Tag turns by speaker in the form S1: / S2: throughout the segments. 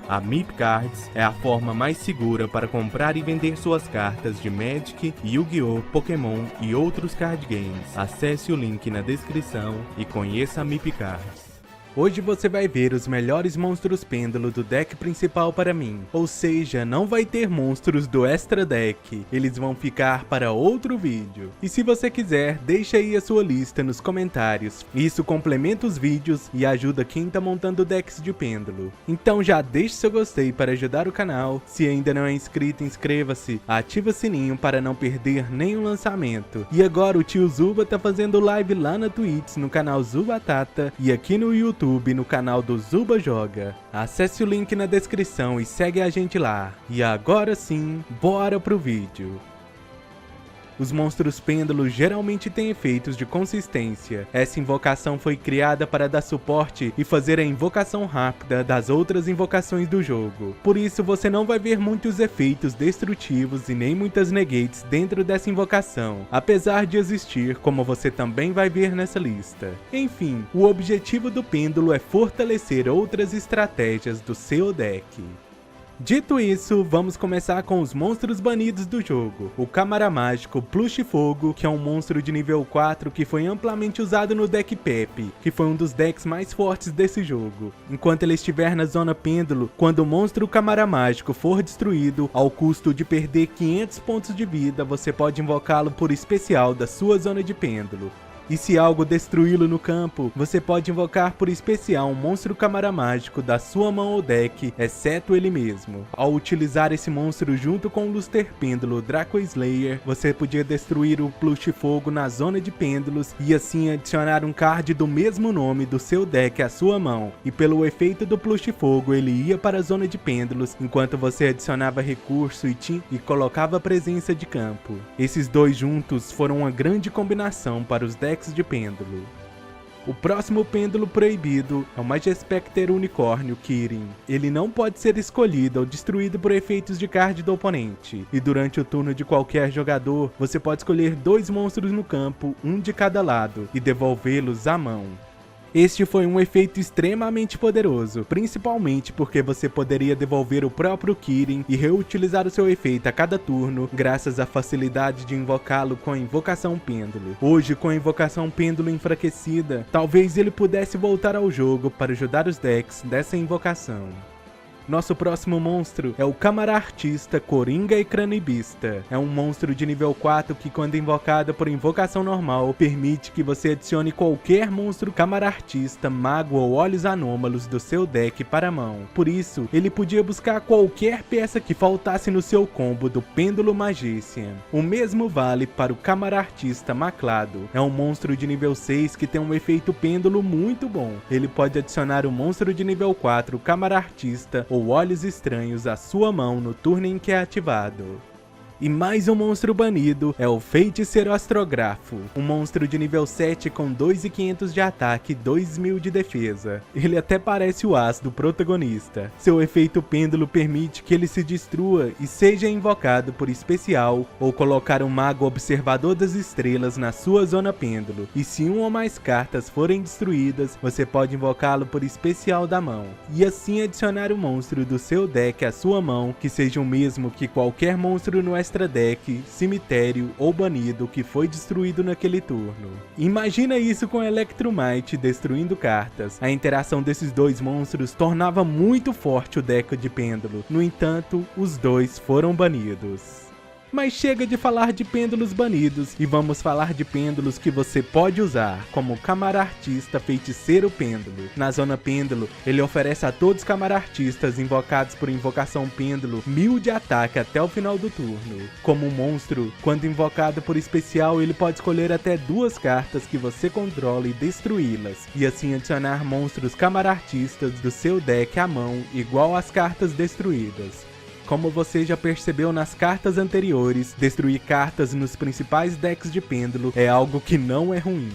S1: A MIP Cards é a forma mais segura para comprar e vender suas cartas de Magic, Yu-Gi-Oh!, Pokémon e outros card games. Acesse o link na descrição e conheça a MIP Cards. Hoje você vai ver os melhores monstros pêndulo do deck principal para mim, ou seja, não vai ter monstros do extra deck, eles vão ficar para outro vídeo. E se você quiser, deixa aí a sua lista nos comentários, isso complementa os vídeos e ajuda quem tá montando decks de pêndulo. Então já deixe seu gostei para ajudar o canal, se ainda não é inscrito inscreva-se, ativa o sininho para não perder nenhum lançamento. E agora o tio Zuba tá fazendo live lá na Twitch no canal Zubatata e aqui no YouTube no canal do Zuba Joga. Acesse o link na descrição e segue a gente lá. E agora sim, bora pro vídeo. Os monstros pêndulos geralmente têm efeitos de consistência. Essa invocação foi criada para dar suporte e fazer a invocação rápida das outras invocações do jogo. Por isso você não vai ver muitos efeitos destrutivos e nem muitas negates dentro dessa invocação, apesar de existir, como você também vai ver nessa lista. Enfim, o objetivo do pêndulo é fortalecer outras estratégias do seu deck. Dito isso, vamos começar com os monstros banidos do jogo. O Câmara Mágico Plush Fogo, que é um monstro de nível 4 que foi amplamente usado no deck Pepe, que foi um dos decks mais fortes desse jogo. Enquanto ele estiver na zona pêndulo, quando o monstro Câmara Mágico for destruído, ao custo de perder 500 pontos de vida, você pode invocá-lo por especial da sua zona de pêndulo. E se algo destruí-lo no campo, você pode invocar por especial um monstro Câmara Mágico da sua mão ou deck, exceto ele mesmo. Ao utilizar esse monstro junto com o Luster Pêndulo Draco Slayer, você podia destruir o Plush Fogo na zona de pêndulos e assim adicionar um card do mesmo nome do seu deck à sua mão. E pelo efeito do Plush Fogo, ele ia para a zona de pêndulos, enquanto você adicionava recurso e colocava presença de campo. Esses dois juntos foram uma grande combinação para os decks de pêndulo. O próximo pêndulo proibido é o Majespecter Unicórnio Kirin. Ele não pode ser escolhido ou destruído por efeitos de card do oponente. E durante o turno de qualquer jogador, você pode escolher 2 monstros no campo, um de cada lado, e devolvê-los à mão. Este foi um efeito extremamente poderoso, principalmente porque você poderia devolver o próprio Kirin e reutilizar o seu efeito a cada turno, graças à facilidade de invocá-lo com a invocação pêndulo. Hoje, com a invocação pêndulo enfraquecida, talvez ele pudesse voltar ao jogo para ajudar os decks dessa invocação. Nosso próximo monstro é o Câmara Artista Coringa e Cranibista. É um monstro de nível 4 que, quando invocado por invocação normal, permite que você adicione qualquer monstro Câmara Artista, Mago ou Olhos Anômalos do seu deck para a mão. Por isso, ele podia buscar qualquer peça que faltasse no seu combo do Pêndulo Magician. O mesmo vale para o Câmara Artista Maclado. É um monstro de nível 6 que tem um efeito pêndulo muito bom. Ele pode adicionar o monstro de nível 4 Câmara Artista ou Olhos Estranhos à sua mão no turno em que é ativado. E mais um monstro banido é o Feiticeiro Astrografo, um monstro de nível 7 com 2.500 de ataque e 2.000 de defesa. Ele até parece o as do protagonista. Seu efeito pêndulo permite que ele se destrua e seja invocado por especial ou colocar um Mago Observador das Estrelas na sua zona pêndulo. E se uma ou mais cartas forem destruídas, você pode invocá-lo por especial da mão. E assim adicionar o monstro do seu deck à sua mão, que seja o mesmo que qualquer monstro no extra deck, cemitério ou banido que foi destruído naquele turno. Imagina isso com Electrumite destruindo cartas. A interação desses dois monstros tornava muito forte o deck de pêndulo. No entanto, os dois foram banidos. Mas chega de falar de pêndulos banidos e vamos falar de pêndulos que você pode usar, como o Câmara Artista Feiticeiro Pêndulo. Na zona pêndulo, ele oferece a todos os Câmara Artistas invocados por invocação pêndulo 1000 de ataque até o final do turno. Como um monstro, quando invocado por especial, ele pode escolher até 2 cartas que você controla e destruí-las, e assim adicionar monstros Câmara Artistas do seu deck à mão igual às cartas destruídas. Como você já percebeu nas cartas anteriores, destruir cartas nos principais decks de pêndulo é algo que não é ruim.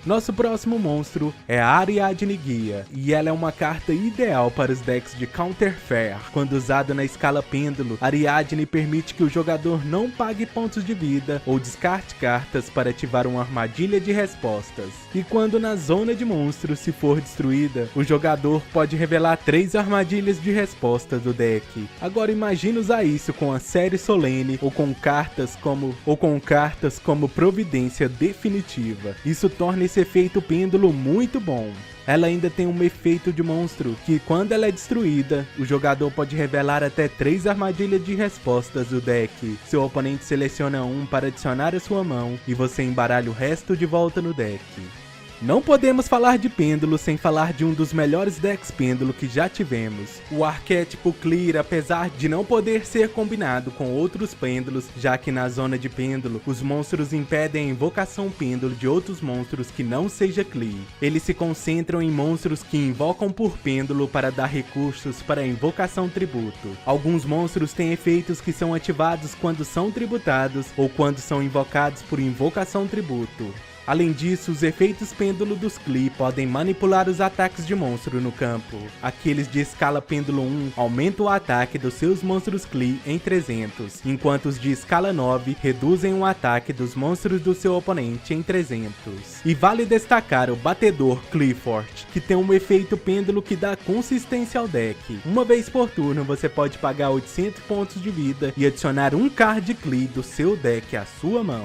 S1: Nosso próximo monstro é a Ariadne Guia, e ela é uma carta ideal para os decks de Counter Fair. Quando usada na escala pêndulo, Ariadne permite que o jogador não pague pontos de vida ou descarte cartas para ativar uma armadilha de respostas. E quando na zona de monstros se for destruída, o jogador pode revelar 3 armadilhas de resposta do deck. Agora imagine usar isso com a série solene ou com cartas como Providência Definitiva. Isso torna esse efeito pêndulo muito bom. Ela ainda tem um efeito de monstro, que quando ela é destruída, o jogador pode revelar até 3 armadilhas de respostas do deck. Seu oponente seleciona um para adicionar à sua mão, e você embaralha o resto de volta no deck. Não podemos falar de pêndulo sem falar de um dos melhores decks pêndulo que já tivemos. O arquétipo Clear, apesar de não poder ser combinado com outros pêndulos, já que na zona de pêndulo, os monstros impedem a invocação pêndulo de outros monstros que não seja Clear. Eles se concentram em monstros que invocam por pêndulo para dar recursos para a invocação tributo. Alguns monstros têm efeitos que são ativados quando são tributados ou quando são invocados por invocação tributo. Além disso, os efeitos pêndulo dos Clee podem manipular os ataques de monstro no campo. Aqueles de escala pêndulo 1 aumentam o ataque dos seus monstros Clee em 300, enquanto os de escala 9 reduzem o ataque dos monstros do seu oponente em 300. E vale destacar o batedor Clifford, que tem um efeito pêndulo que dá consistência ao deck. Uma vez por turno você pode pagar 800 pontos de vida e adicionar um card Clee do seu deck à sua mão.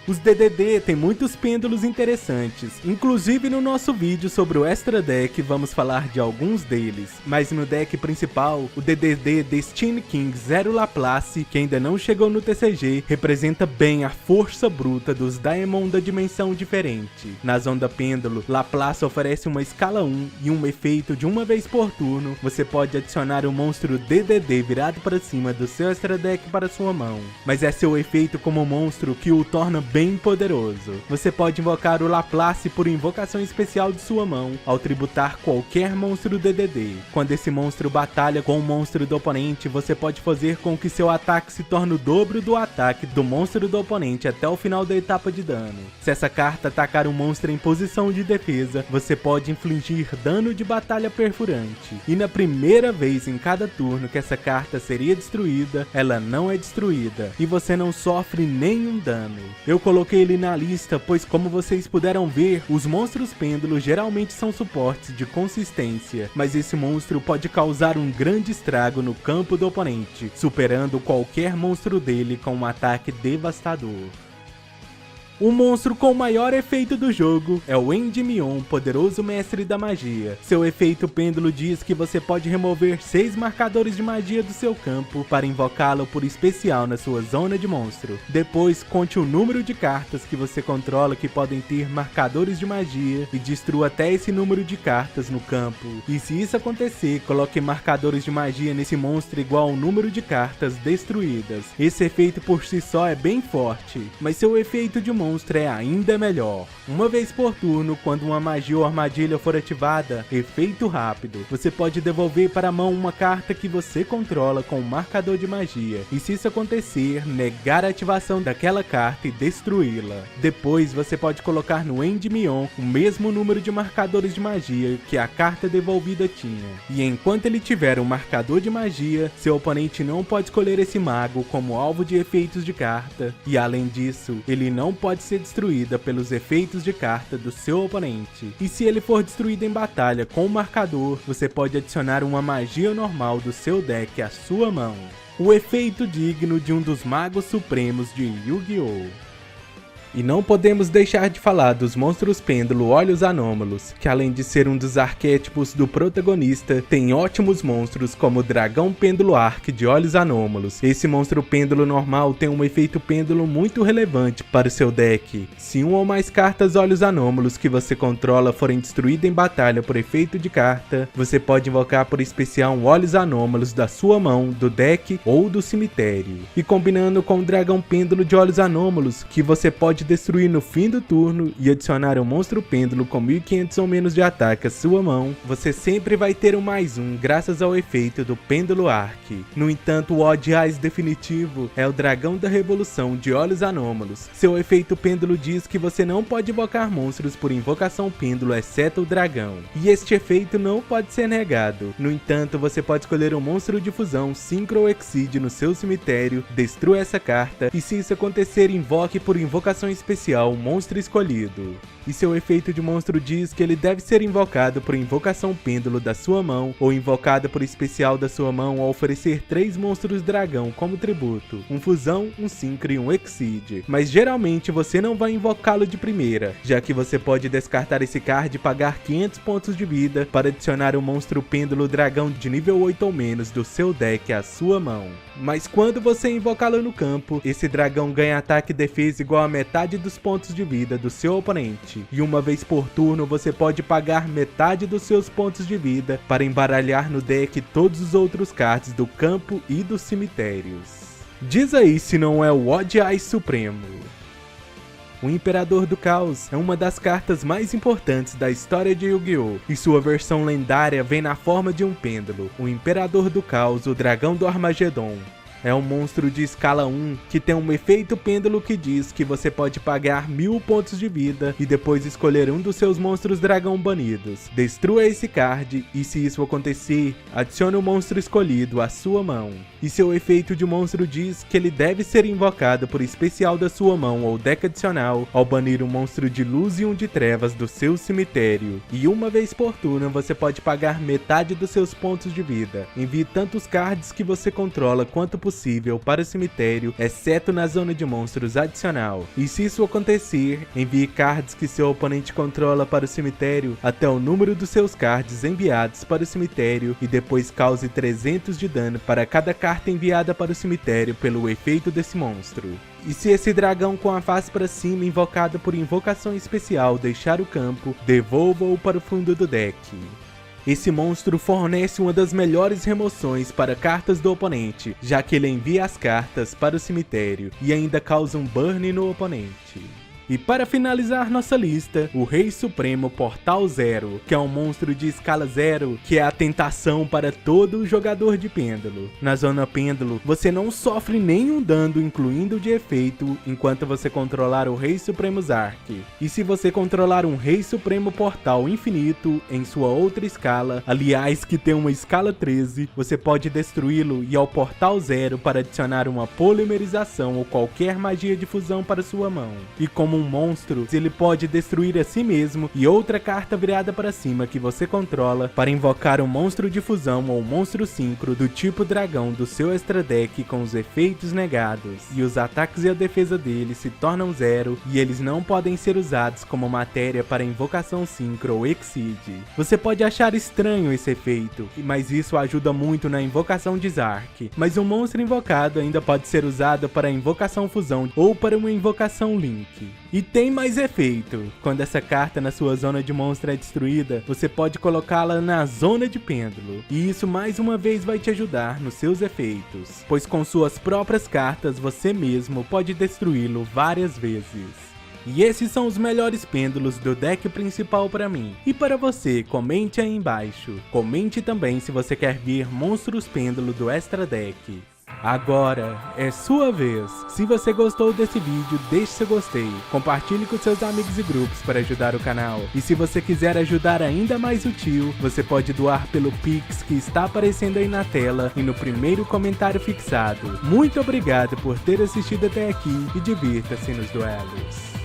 S1: Os DDD têm muitos pêndulos interessantes, inclusive no nosso vídeo sobre o Extra Deck vamos falar de alguns deles, mas no deck principal, o DDD Destiny King Zero Laplace, que ainda não chegou no TCG, representa bem a força bruta dos Daemon da dimensão diferente. Na Onda Pêndulo, Laplace oferece uma escala 1 e um efeito de uma vez por turno, você pode adicionar um monstro DDD virado para cima do seu Extra Deck para sua mão, mas é seu efeito como monstro que o torna bem poderoso. Você pode invocar o Laplace por invocação especial de sua mão, ao tributar qualquer monstro DDD. Quando esse monstro batalha com o monstro do oponente, você pode fazer com que seu ataque se torne o dobro do ataque do monstro do oponente até o final da etapa de dano. Se essa carta atacar um monstro em posição de defesa, você pode infligir dano de batalha perfurante. E na primeira vez em cada turno que essa carta seria destruída, ela não é destruída, e você não sofre nenhum dano. Eu coloquei ele na lista, pois como vocês puderam ver, os monstros pêndulos geralmente são suportes de consistência, mas esse monstro pode causar um grande estrago no campo do oponente, superando qualquer monstro dele com um ataque devastador. O monstro com o maior efeito do jogo é o Endymion, poderoso mestre da magia. Seu efeito pêndulo diz que você pode remover 6 marcadores de magia do seu campo para invocá-lo por especial na sua zona de monstro. Depois, conte o número de cartas que você controla que podem ter marcadores de magia e destrua até esse número de cartas no campo. E se isso acontecer, coloque marcadores de magia nesse monstro igual ao número de cartas destruídas. Esse efeito por si só é bem forte, mas seu efeito de monstro é ainda melhor. Uma vez por turno, quando uma magia ou armadilha for ativada, efeito rápido, você pode devolver para a mão uma carta que você controla com um marcador de magia, e se isso acontecer, negar a ativação daquela carta e destruí-la. Depois você pode colocar no Endymion o mesmo número de marcadores de magia que a carta devolvida tinha, e enquanto ele tiver um marcador de magia, seu oponente não pode escolher esse mago como alvo de efeitos de carta, e além disso, ele não pode ser destruída pelos efeitos de carta do seu oponente. E se ele for destruído em batalha com o marcador, você pode adicionar uma magia normal do seu deck à sua mão. O efeito digno de um dos magos supremos de Yu-Gi-Oh! E não podemos deixar de falar dos monstros pêndulo Olhos Anômalos, que além de ser um dos arquétipos do protagonista, tem ótimos monstros como o Dragão Pêndulo Arc de Olhos Anômalos. Esse monstro pêndulo normal tem um efeito pêndulo muito relevante para o seu deck. Se um ou mais cartas Olhos Anômalos que você controla forem destruídas em batalha por efeito de carta, você pode invocar por especial um Olhos Anômalos da sua mão, do deck ou do cemitério. E combinando com o Dragão Pêndulo de Olhos Anômalos, que você pode pode destruir no fim do turno e adicionar um monstro pêndulo com 1500 ou menos de ataque à sua mão, você sempre vai ter um +1 graças ao efeito do Pêndulo Arc. No entanto, o Odd Eyes definitivo é o Dragão da Revolução de Olhos Anômalos. Seu efeito pêndulo diz que você não pode invocar monstros por invocação pêndulo exceto o dragão, e este efeito não pode ser negado. No entanto, você pode escolher um monstro de fusão Synchro ou Exceed no seu cemitério, destrua essa carta, e se isso acontecer, invoque por invocação especial o monstro escolhido. E seu efeito de monstro diz que ele deve ser invocado por invocação pêndulo da sua mão, ou invocado por especial da sua mão ao oferecer 3 monstros dragão como tributo, um fusão, um synchro e um exceed. Mas geralmente você não vai invocá-lo de primeira, já que você pode descartar esse card e pagar 500 pontos de vida para adicionar um monstro pêndulo dragão de nível 8 ou menos do seu deck à sua mão. Mas quando você invocá-lo no campo, esse dragão ganha ataque e defesa igual a metade dos pontos de vida do seu oponente. E uma vez por turno você pode pagar metade dos seus pontos de vida para embaralhar no deck todos os outros cards do campo e dos cemitérios. Diz aí se não é o Odd Eyes Supremo. O Imperador do Caos é uma das cartas mais importantes da história de Yu-Gi-Oh! E sua versão lendária vem na forma de um pêndulo, o Imperador do Caos, o Dragão do Armagedon. É um monstro de escala 1 que tem um efeito pêndulo que diz que você pode pagar 1000 pontos de vida e depois escolher um dos seus monstros dragão banidos. Destrua esse card e, se isso acontecer, adicione o monstro escolhido à sua mão. E seu efeito de monstro diz que ele deve ser invocado por especial da sua mão ou deck adicional ao banir um monstro de luz e um de trevas do seu cemitério. E uma vez por turno você pode pagar metade dos seus pontos de vida. Envie tantos cards que você controla quanto possível para o cemitério, exceto na zona de monstros adicional. E se isso acontecer, envie cards que seu oponente controla para o cemitério até o número dos seus cards enviados para o cemitério e depois cause 300 de dano para cada carta enviada para o cemitério pelo efeito desse monstro. E se esse dragão com a face para cima invocado por invocação especial deixar o campo, devolva-o para o fundo do deck. Esse monstro fornece uma das melhores remoções para cartas do oponente, já que ele envia as cartas para o cemitério e ainda causa um burn no oponente. E para finalizar nossa lista, o Rei Supremo Portal Zero, que é um monstro de escala 0, que é a tentação para todo jogador de pêndulo. Na zona pêndulo, você não sofre nenhum dano, incluindo de efeito, enquanto você controlar o Rei Supremo Zark. E se você controlar um Rei Supremo Portal Infinito em sua outra escala, aliás que tem uma escala 13, você pode destruí-lo e ao Portal Zero para adicionar uma polimerização ou qualquer magia de fusão para sua mão. E como um monstro, ele pode destruir a si mesmo e outra carta virada para cima que você controla para invocar um monstro de fusão ou monstro síncro do tipo dragão do seu extra deck com os efeitos negados. E os ataques e a defesa dele se tornam 0 e eles não podem ser usados como matéria para invocação síncro ou exceed. Você pode achar estranho esse efeito, mas isso ajuda muito na invocação de Zark. Mas um monstro invocado ainda pode ser usado para invocação fusão ou para uma invocação link. E tem mais efeito. Quando essa carta na sua zona de monstro é destruída, você pode colocá-la na zona de pêndulo. E isso mais uma vez vai te ajudar nos seus efeitos, pois com suas próprias cartas você mesmo pode destruí-lo várias vezes. E esses são os melhores pêndulos do deck principal para mim. E para você, comente aí embaixo. Comente também se você quer ver monstros pêndulo do extra deck. Agora é sua vez. Se você gostou desse vídeo, deixe seu gostei, compartilhe com seus amigos e grupos para ajudar o canal. E se você quiser ajudar ainda mais o tio, você pode doar pelo Pix que está aparecendo aí na tela e no primeiro comentário fixado. Muito obrigado por ter assistido até aqui e divirta-se nos duelos.